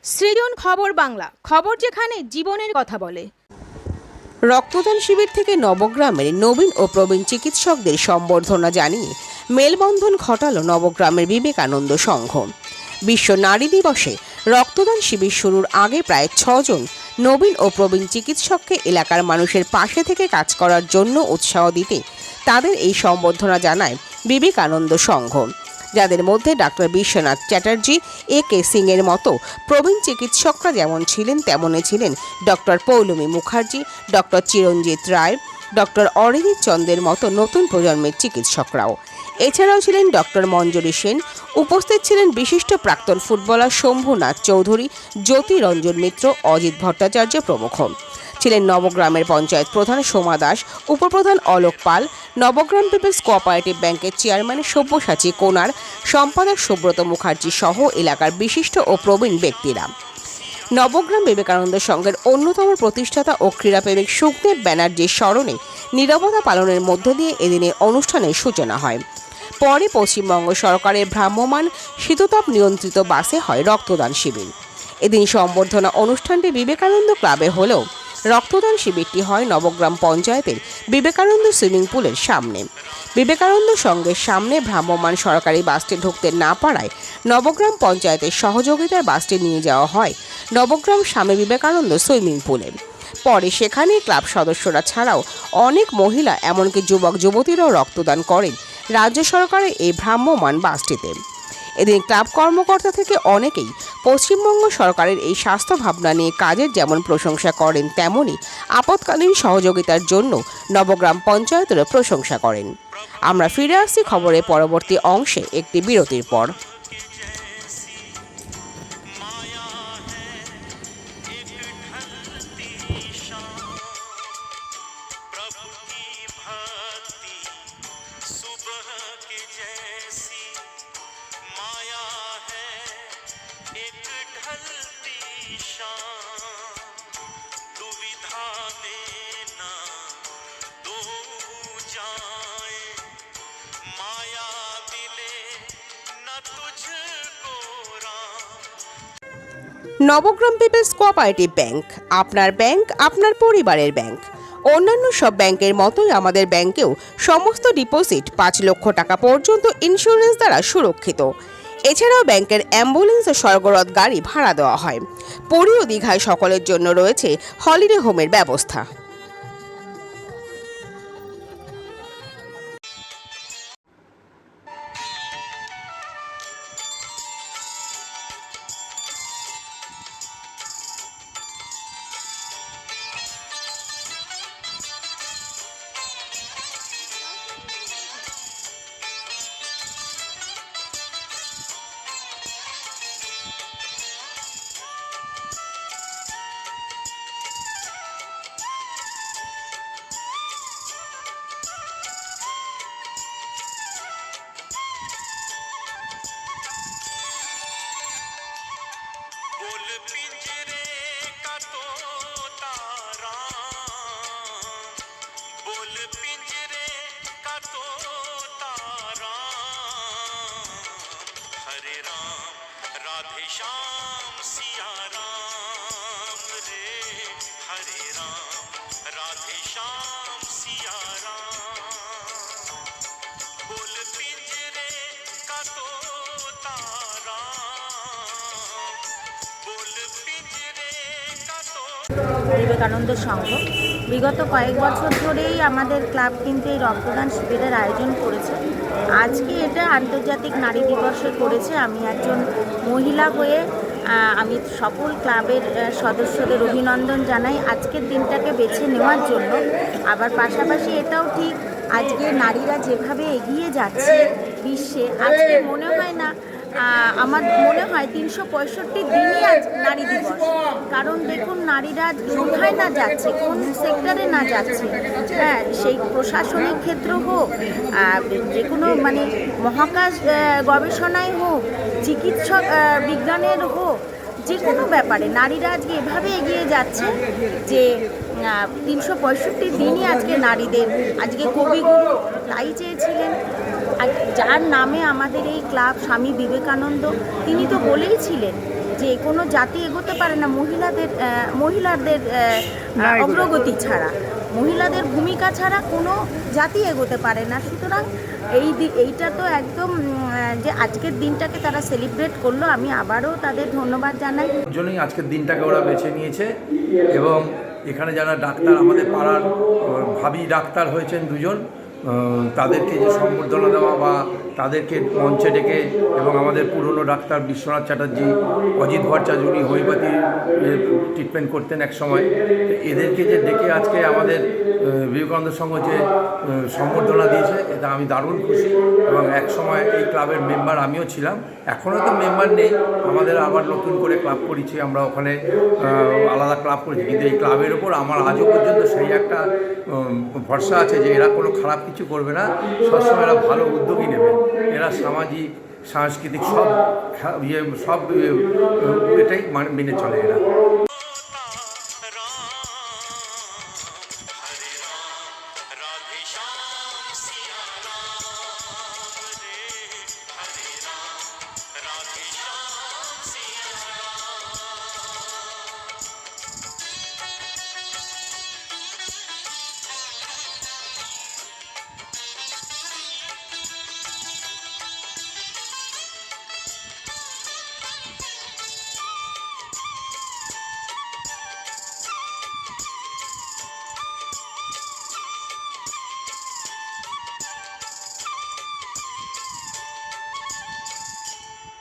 সৃজন খবর বাংলা, খবর যেখানে জীবনের কথা বলে। রক্তদান শিবির থেকে নবগ্রামের নবীন ও প্রবীণ চিকিৎসকদের সম্বর্ধনা জানিয়ে মেলবন্ধন ঘটালো নবগ্রামের বিবেকানন্দ সংঘ। বিশ্ব নারী দিবসে রক্তদান শিবির শুরুর আগে প্রায় 6 জন নবীন ও প্রবীণ চিকিৎসককে এলাকার মানুষের পাশে থেকে কাজ করার জন্য উৎসাহ দিতে তাদের এই সম্বর্ধনা জানায় বিবেকানন্দ সংঘ, যাদের মধ্যে ডাক্তার বিশ্বনাথ চ্যাটার্জি, A.K. সিংয়ের মতো প্রবীণ চিকিৎসকরা যেমন ছিলেন তেমনই ছিলেন ডক্টর পৌলমী মুখার্জি, ডক্টর চিরঞ্জিত রায়, ডক্টর অরিজিৎ চন্দ্রের মতো নতুন প্রজন্মের চিকিৎসকরাও। এছাড়াও ছিলেন ডক্টর মঞ্জুরি সেন। উপস্থিত ছিলেন বিশিষ্ট প্রাক্তন ফুটবলার শম্ভুনাথ চৌধুরী, জ্যোতি রঞ্জন মিত্র, অজিত ভট্টাচার্য প্রমুখ। ছিলেন নবগ্রামের পঞ্চায়েত প্রধান সোমা দাস, উপপ্রধান অলোক পাল, নবগ্রাম পিপলস কোঅপারেটিভ ব্যাংকের চেয়ারম্যান সব্যসাচী কোনার, সম্পাদক সুব্রত মুখার্জি সহ এলাকার বিশিষ্ট ও প্রবীণ ব্যক্তিরা। নবগ্রাম বিবেকানন্দ সংঘের অন্যতম প্রতিষ্ঠাতা ও ক্রীড়াপ্রেমিক সুখদেব ব্যানার্জির স্মরণে নীরবতা পালনের মধ্য দিয়ে এদিনের অনুষ্ঠানের সূচনা হয়। পরে পশ্চিমবঙ্গ সরকারের ভ্রাম্যমাণ শীততাপ নিয়ন্ত্রিত বাসে হয় রক্তদান শিবির। এদিন সম্বর্ধনা অনুষ্ঠানটি বিবেকানন্দ ক্লাবে হলেও রক্তদান শিবিরটি হয় নবগ্রাম পঞ্চায়েতের বিবেকানন্দ সুইমিং পুলের সামনে। বিবেকানন্দ সংঘের সামনে ভ্রাম্যমাণ সরকারি বাসটি ঢুকতে না পারায় নবগ্রাম পঞ্চায়েতের সহযোগিতায় বাসটি নিয়ে যাওয়া হয় নবগ্রাম স্বামী বিবেকানন্দ সুইমিং পুলে। পরে সেখানে ক্লাব সদস্যরা ছাড়াও অনেক মহিলা এমনকি যুবক যুবতীরাও রক্তদান করেন রাজ্য সরকারের এই ভ্রাম্যমাণ বাসটিতে। এদিন ক্লাব কর্মকর্তা থেকে অনেকেই পশ্চিমবঙ্গ সরকারের এই স্বাস্থ্য ভাবনা নিয়ে কাজের যেমন প্রশংসা করেন, তেমনি আপৎকালীন সহযোগিতার জন্য নবগ্রাম পঞ্চায়েতেরও প্রশংসা করেন। আমরা ফিরে আসছি খবরের পরবর্তী অংশে একটি বিরতির পর। নবগ্রাম পিপলস কোঅপারেটিভ ব্যাংক, আপনার ব্যাংক আপনার পরিবারের ব্যাংক। অন্যান্য সব ব্যাংকের মতোই আমাদের ব্যাংকেও সমস্ত ডিপোজিট 5 লক্ষ টাকা পর্যন্ত ইন্স্যুরেন্স দ্বারা সুরক্ষিত। এছাড়াও ব্যাংকের অ্যাম্বুলেন্স ও স্বর্গরথ গাড়ি ভাড়া দেওয়া হয়। পুরী ও দীঘায় সকলের জন্য রয়েছে হলিডে হোমের ব্যবস্থা। राधे श्याम सिया राम रे, हरे राम राधे श्याम सिया राम। बोल पिंजरे का तोता राम, बोल पिंजरे का বিবেকানন্দ সংঘ বিগত কয়েক বছর ধরেই আমাদের ক্লাব কিন্তু এই রক্তদান শিবিরের আয়োজন করেছে। আজকে এটা আন্তর্জাতিক নারী দিবসে করেছে। আমি একজন মহিলা হয়ে আমি সকল ক্লাবের সদস্যদের অভিনন্দন জানাই আজকের দিনটাকে বেছে নেওয়ার জন্য। আবার পাশাপাশি এটাও ঠিক, আজকে নারীরা যেভাবে এগিয়ে যাচ্ছে বিশ্বে, আজকে মনে হয় না, আমার মনে হয় 365 দিনই আজ নারী দিবস। কারণ দেখুন নারীরা কোথায় না যাচ্ছে, কোন সেক্টরে না যাচ্ছে, হ্যাঁ, সেই প্রশাসনিক ক্ষেত্র হোক, যে কোনো মানে মহাকাশ গবেষণায় হোক, চিকিৎসক বিজ্ঞানের হোক, যে কোনো ব্যাপারে নারীরা আজকে এভাবে এগিয়ে যাচ্ছে যে 365 দিনই আজকে নারীদের। আজকে কবিগুরু তাই চেয়েছিলেন, যার নামে আমাদের এই ক্লাব স্বামী বিবেকানন্দ, তিনি তো বলেইছিলেন যে কোনো জাতি এগোতে পারে না মহিলাদের অগ্রগতি ছাড়া, মহিলাদের ভূমিকা ছাড়া কোনো জাতি এগোতে পারে না। সুতরাং এইটা তো একদম যে আজকের দিনটাকে তারা সেলিব্রেট করলো, আমি আবারও তাদের ধন্যবাদ জানাই। জন্যই আজকের দিনটাকে ওরা বেছে নিয়েছে এবং এখানে যারা ডাক্তার, আমাদের পাড়ার ভাবি ডাক্তার হয়েছেন দুজন, তাদেরকে যে সম্বর্ধনা দেওয়া বা তাদেরকে মঞ্চে ডেকে, এবং আমাদের পুরনো ডাক্তার বিশ্বনাথ চ্যাটার্জি, অজিত ভট্টাচার্য, উনি হোমিওপ্যাথি ট্রিটমেন্ট করতেন এক সময়, এদেরকে যে ডেকে আজকে আমাদের বিবেকানন্দ সংঘ যে সম্বর্ধনা দিয়েছে, এটা আমি দারুণ খুশি। এবং এক সময় এই ক্লাবের মেম্বার আমিও ছিলাম, এখনও তো মেম্বার নেই, আমাদের আবার নতুন করে ক্লাব করেছি, আমরা ওখানে আলাদা ক্লাব করেছি, কিন্তু এই ক্লাবের ওপর আমার আজও পর্যন্ত সেই একটা ভরসা আছে যে এরা কোনো খারাপ কিছু করবে না, সবসময় এরা ভালো উদ্যোগই নেবে। এরা সামাজিক সাংস্কৃতিক সব এটাই মেনে চলে এরা। हरे राम राधे श्याम सिया राम रे हरे राम राधे श्याम सिया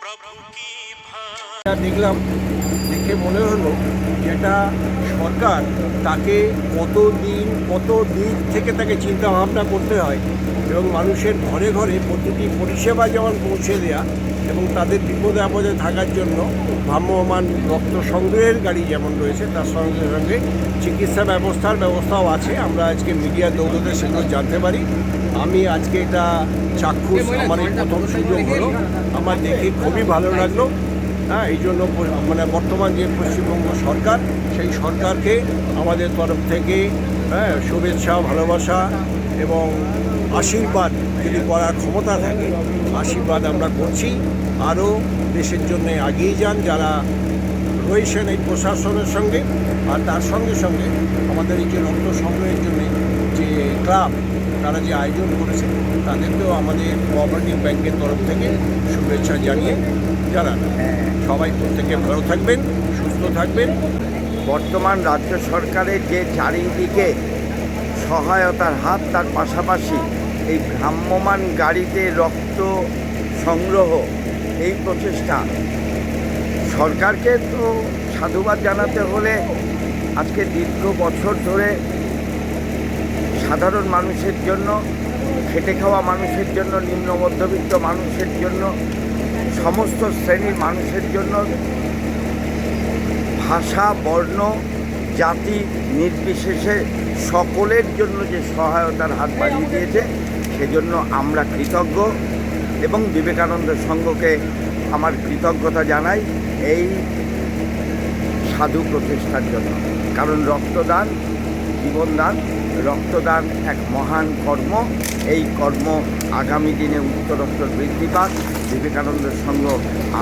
प्रभु की भक्ति দেখলাম, দেখে মনে হলো যেটা সরকার তাকে কত দিক থেকে তাকে চিন্তা ভাবনা করতে হয় এবং মানুষের ঘরে ঘরে প্রতিটি পরিষেবা যেমন পৌঁছে দেওয়া এবং তাদের বিপদে আপদে থাকার জন্য ভ্রাম্যমাণ রক্ত সংগ্রহের গাড়ি যেমন রয়েছে, তার সঙ্গে সঙ্গে চিকিৎসা ব্যবস্থাও আছে। আমরা আজকে মিডিয়ার দৌলতে সেগুলো জানতে পারি। আমি আজকে এটা চাক্ষুষ, আমার এই প্রথম সুযোগ হলো, আমার দেখে খুবই ভালো লাগলো। হ্যাঁ, এই জন্য মানে বর্তমান যে পশ্চিমবঙ্গ সরকার, সেই সরকারকে আমাদের তরফ থেকে শুভেচ্ছা, ভালোবাসা এবং আশীর্বাদ যদি করার ক্ষমতা থাকে, আশীর্বাদ আমরা করছি। আরও দেশের জন্য এগিয়ে যান যারা রয়েছেন এই প্রশাসনের সঙ্গে, আর তার সঙ্গে সঙ্গে আমাদের এই যে রক্ত সংগ্রহের জন্য যে ক্লাব তারা যে আয়োজন করেছে, তাদেরকেও আমাদের কোঅপারেটিভ ব্যাংকের তরফ থেকে শুভেচ্ছা জানিয়ে জানান। সবাই প্রত্যেকে ভালো থাকবেন, সুস্থ থাকবেন। বর্তমান রাজ্য সরকারের যে চারিদিকে সহায়তার হাত, তার পাশাপাশি এই ভ্রাম্যমাণ গাড়িতে রক্ত সংগ্রহ, এই প্রচেষ্টা, সরকারকে তো সাধুবাদ জানাতে হলে আজকে দীর্ঘ বছর ধরে সাধারণ মানুষের জন্য, খেটে খাওয়া মানুষের জন্য, নিম্ন মধ্যবিত্ত মানুষের জন্য, সমস্ত শ্রেণীর মানুষের জন্য, ভাষা, বর্ণ, জাতি নির্বিশেষে সকলের জন্য যে সহায়তার হাত বাড়িয়ে দিয়েছে, সেজন্য আমরা কৃতজ্ঞ এবং বিবেকানন্দ সংঘকে আমার কৃতজ্ঞতা জানাই এই সাধু প্রচেষ্টার জন্য। কারণ রক্তদান জীবনদান, রক্তদান এক মহান কর্ম। এই কর্ম আগামী দিনে উত্তরোত্তর বৃদ্ধি পাক, বিবেকানন্দ সংঘ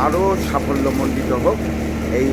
আরও সাফল্যমণ্ডিত হোক। এই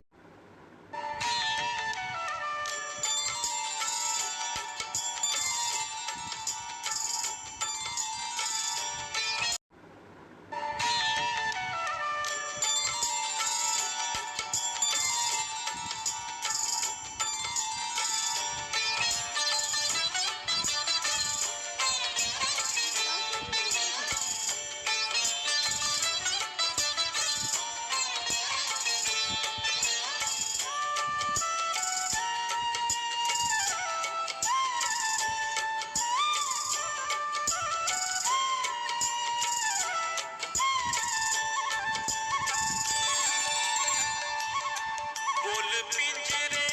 बोल पिंजरे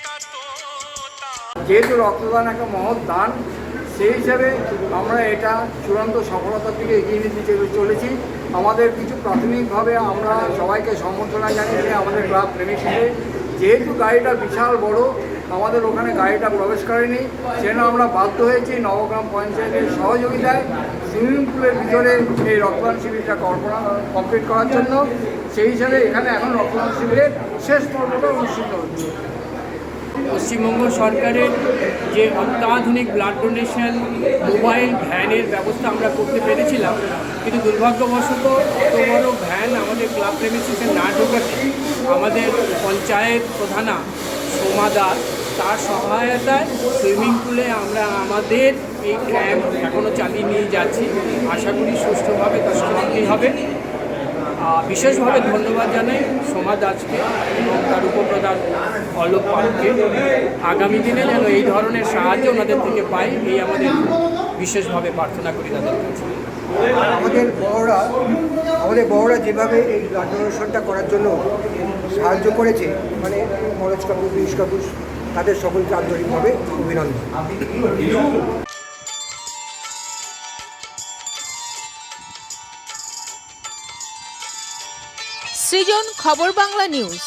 का तोता যেহেতু রক্তদান একটা মহৎ দান, সেই হিসাবে আমরা এটা চূড়ান্ত সফলতার দিকে এগিয়ে নিতে চলেছি। আমাদের কিছু প্রাথমিকভাবে আমরা সবাইকে সম্বর্ধনা জানিয়েছি আমাদের ক্লাব প্রেমিক হিসেবে। যেহেতু গাড়িটা বিশাল বড় আমাদের ওখানে গাড়িটা প্রবেশ করেনি, সেজন্য আমরা বাধ্য হয়েছি নবগ্রাম পঞ্চায়েতের সহযোগিতায় সুইমিং পুলের ভিতরে এই রক্তদান শিবিরটা কমপ্লিট করার জন্য। সেই হিসাবে এখানে এখন রক্তদান শিবিরের শেষ পর্বটা অনুষ্ঠিত হচ্ছে। পশ্চিমবঙ্গ সরকারের যে অত্যাধুনিক ব্লাড ডোনেশন মোবাইল ভ্যানের ব্যবস্থা আমরা করতে পেরেছিলাম, কিন্তু দুর্ভাগ্যবশত অত বড় ভ্যান আমাদের ক্লাব প্রেমিসিসে না ঢোকাতে আমাদের পঞ্চায়েত প্রধানা সোমা দাস তার সহায়তায় সুইমিং পুলে আমরা আমাদের এই ক্যাম্প এখনও চালিয়ে নিয়ে যাচ্ছি। আশা করি সুষ্ঠুভাবে তা সমাপ্তি হবে। বিশেষভাবে ধন্যবাদ জানাই সোমা দাসকে এবং তার উপপ্রধান অলোক পালকে। আগামী দিনে যেন এই ধরনের সাহায্য ওনাদের থেকে পাই, এই আমাদের বিশেষভাবে প্রার্থনা করি তাদের কাছে। আমাদের বড়রা যেভাবে এই ব্লাড ডোনেশনটা করার জন্য সাহায্য করেছে, মানে মনোজ কাপুর, পীযূষ কাপুর, তাদের সকলকে আন্তরিকভাবে অভিনন্দন। সৃজন, খবর বাংলা নিউজ।